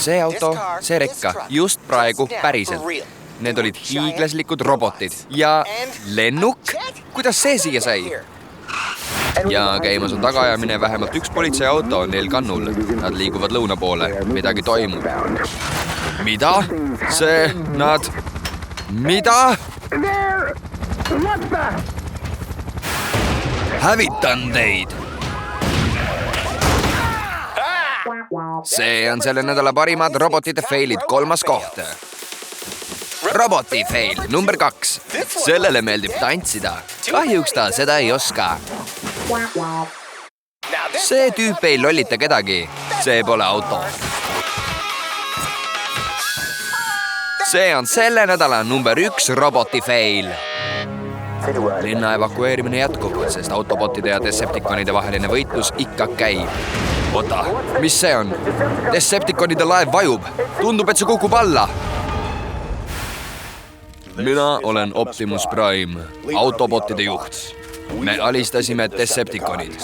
see auto, see rekka, just praegu päriselt. Need olid hiiglaslikud robotid ja lennuk? Kuidas see siia sai? Ja käimas on tagaajamine, vähemalt üks politseiauto on neil kannul. Nad liiguvad lõuna poole, midagi toimub. Mida? Mida? Hävitan teid! See on selle nädala parimad robotite failid 3. koht. Roboti fail number 2. Sellele meeldib tantsida. Kahjuks ta seda ei oska. See tüüp ei lollita kedagi. See pole auto. See on selle nädala number 1 roboti fail. Linna evakueerimine jätkub, sest autobotide ja Decepticonide vaheline võitlus ikka käib. Oota, mis see on? Decepticonide laev vajub. Tundub, et see kukub alla. Mina olen Optimus Prime, autobotide juht. Me alistasime Decepticonid.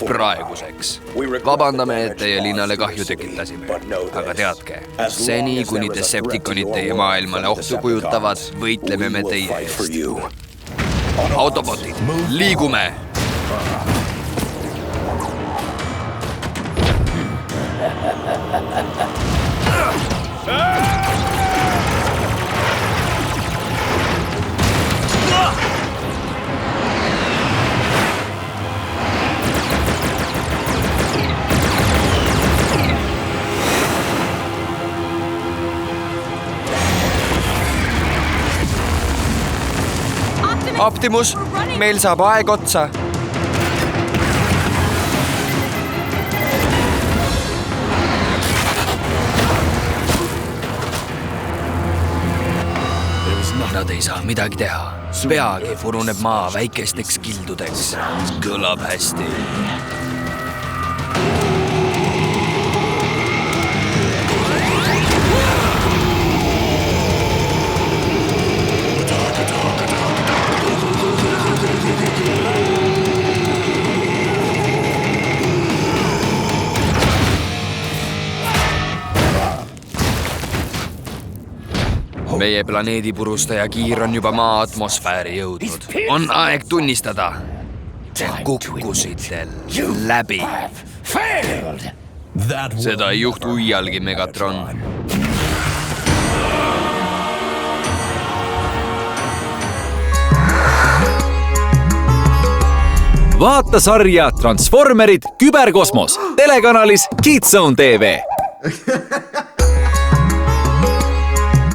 Praeguseks. Vabandame, et teie linnale kahju tekitasime. Aga teadke, seni kuni Decepticonid teie maailmale ohtu kujutavad, võitleme me teie eest. Autobotid, liigume! Optimus, meil saab aeg otsa. Nad ei saa midagi teha. Peagi puruneb maa väikesteks kildudeks. Kõlab hästi. Meie planeedi purustaja kiir on juba maa atmosfääri jõudnud. On aeg tunnistada. Te kukkusite läbi. Seda ei juhtu iialgi, Megatron. Vaata sarja Transformerid Küberkosmos telekanalis Kids Zone TV.